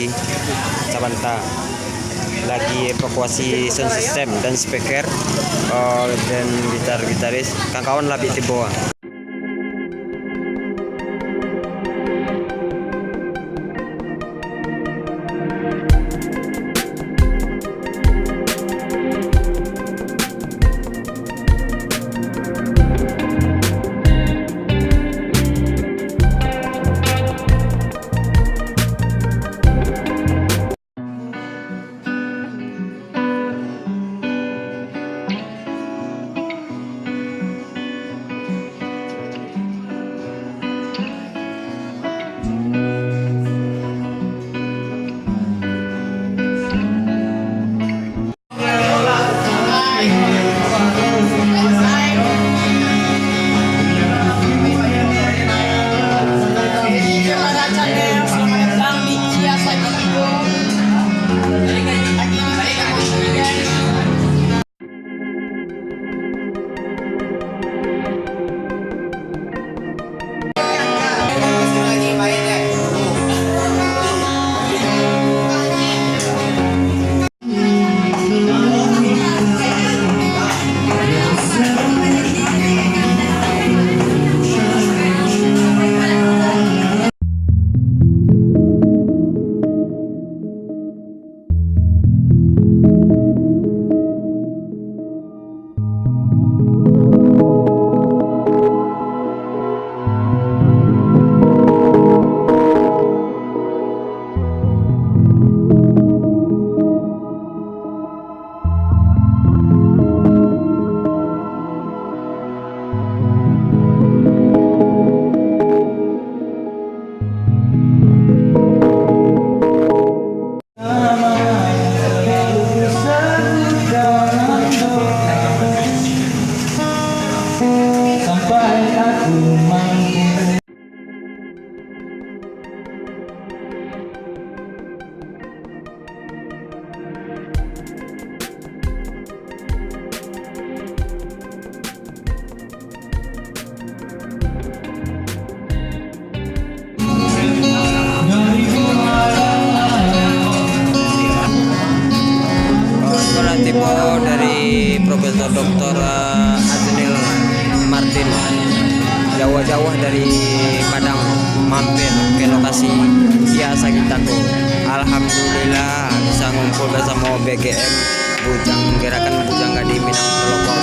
di Sabanta. Lagi evakuasi sound system dan speaker dan gitaris kawan-kawan labih tiba. Dari Profesor Dr. Adnil Martin jauh-jauh dari Padang mampir ke lokasi Sia Sagitako. Alhamdulillah bisa ngumpul bersama BGM Bujang Gerakan Bujang Gadi Minang Pelopor.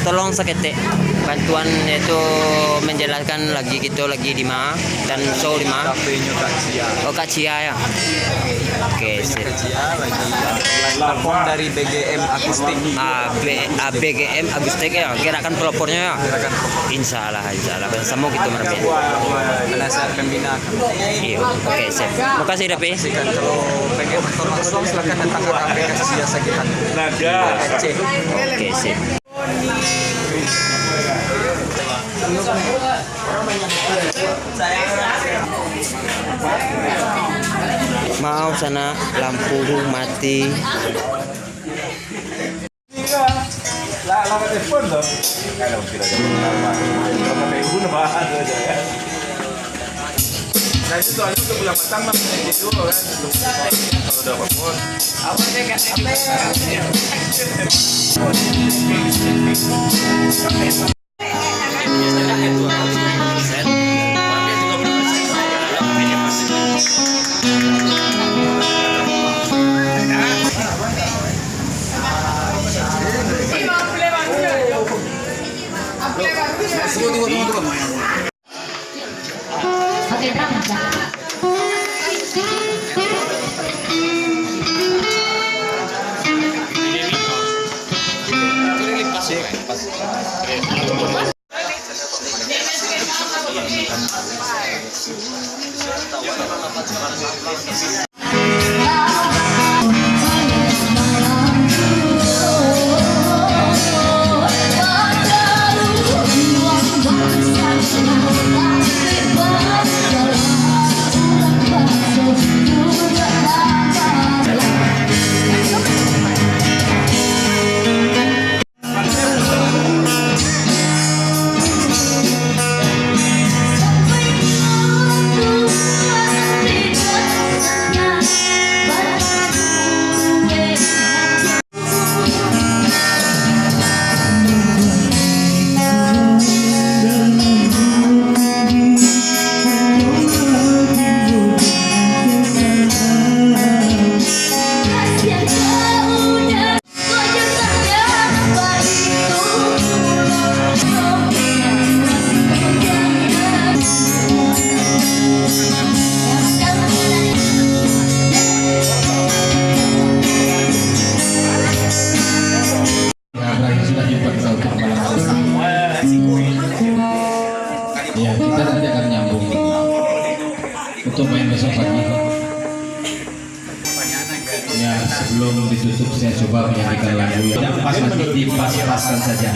Tolong seketik bantuan itu menjelaskan lagi gitu lagi di mana dan show di mana. Kafenya Kak Cia. Oh Kak Cia ya. Oke, sip. Kak Cia lagi platform dari BGM Akustik. BGM Akustik ya, gerakan pelopornya ya. Gerakan Insya Allah bersama gitu merbia. Penasihat pembina. Iya, oke sip. Makasih Dapi. Pastikan kalau pengen informasi silakan datang ke aplikasi Sia Sagitako. Oke sip. Maaf sana lampu mati. Telepon dong. Kalau tidak ada nama. Kalau ibu nama ada aja ya. Nah itu soalnya untuk bulan petang mah gitu kan. Kalau udah telepon. Apa sih kan? Ya, kita nanti akan nyambung untuk main besok pagi. Ya, sebelum ditutup saya coba menyanyikan lagu yang pas, nanti dipaskan saja.